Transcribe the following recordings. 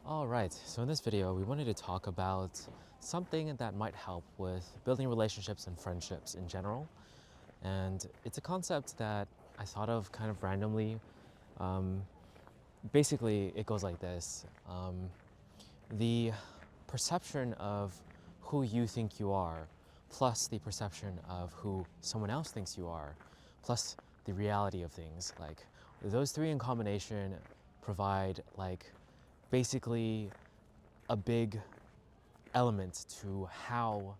All right, so in this video, we wanted to talk about something that might help with building relationships and friendships in general. And it's a concept that I thought of kind of randomly. Um, Basically, it goes like this. The perception of who you think you are, plus the perception of who someone else thinks you are, plus the reality of things, like those three in combination provide basically a big element to how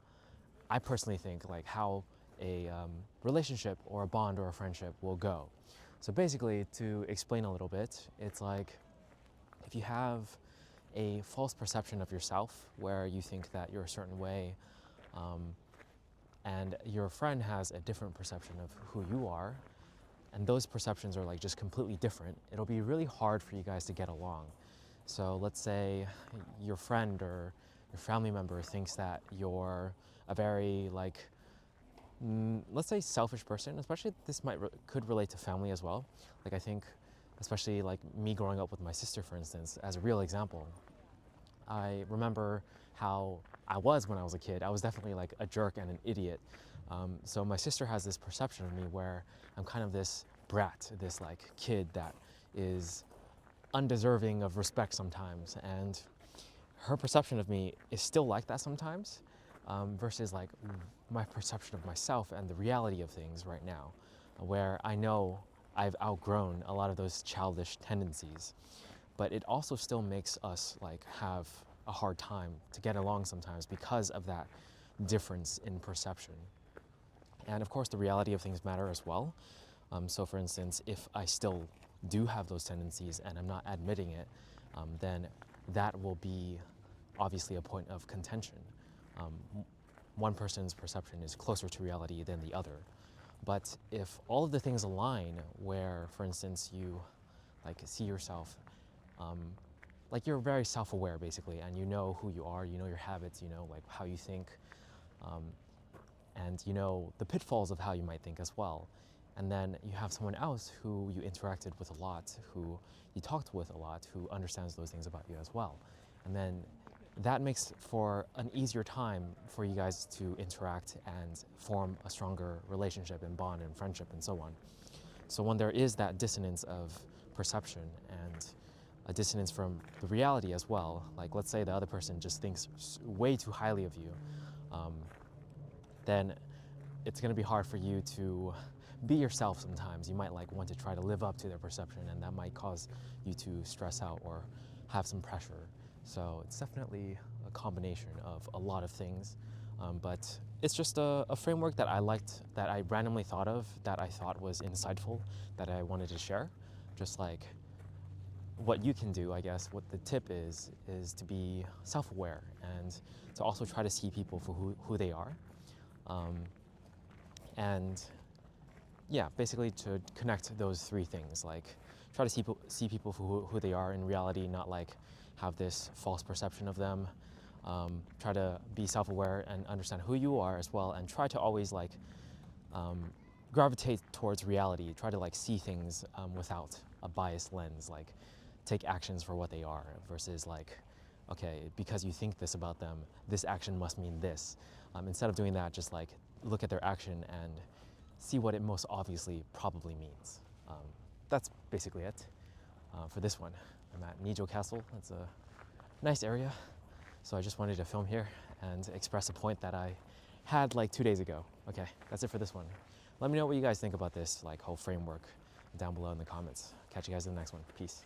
I personally think, like how a relationship or a bond or a friendship will go. So basically, to explain a little bit, it's like if you have a false perception of yourself where you think that you're a certain way, um, and your friend has a different perception of who you are, and those perceptions are like just completely different, it'll be really hard for you guys to get along. So let's say your friend or your family member thinks that you're a very let's say selfish person, especially this could relate to family as well. Like I think, especially like me growing up with my sister, for instance, as a real example, I remember how I was when I was a kid. I was definitely like a jerk and an idiot. So my sister has this perception of me where I'm kind of this brat, this like kid that is undeserving of respect sometimes. And her perception of me is still like that sometimes, versus like my perception of myself and the reality of things right now, where I know I've outgrown a lot of those childish tendencies. But it also still makes us like have a hard time to get along sometimes because of that difference in perception. And of course, the reality of things matter as well. So for instance, if I still do have those tendencies and I'm not admitting it, then that will be obviously a point of contention. Um, One person's perception is closer to reality than the other. But if all of the things align where, for instance, you like see yourself, um, like you're very self-aware basically, and you know who you are, you know your habits, you know like how you think, um, and you know the pitfalls of how you might think as well. And then you have someone else who you interacted with a lot, who you talked with a lot, who understands those things about you as well. And then that makes for an easier time for you guys to interact and form a stronger relationship and bond and friendship and so on. So when there is that dissonance of perception and a dissonance from the reality as well, like let's say the other person just thinks way too highly of you, um, then it's going to be hard for you to be yourself sometimes. You might like want to try to live up to their perception, and that might cause you to stress out or have some pressure. So it's definitely a combination of a lot of things, but it's just a framework that I liked, that I randomly thought of, that I thought was insightful, that I wanted to share. Just like what you can do, I guess, what the tip is to be self-aware and to also try to see people for who they are. Um, and yeah, basically to connect those three things, like try to see people for who they are in reality, not like have this false perception of them. Try to be self-aware and understand who you are as well, and try to always um, gravitate towards reality. Try to like see things without a biased lens, like take actions for what they are versus like, okay, because you think this about them, this action must mean this. Instead of doing that, just like look at their action and see what it most obviously probably means. That's basically it for this one. I'm at Nijo Castle. It's a nice area. So I just wanted to film here and express a point that I had like 2 days ago. Okay, that's it for this one. Let me know what you guys think about this like whole framework down below in the comments. Catch you guys in the next one. Peace.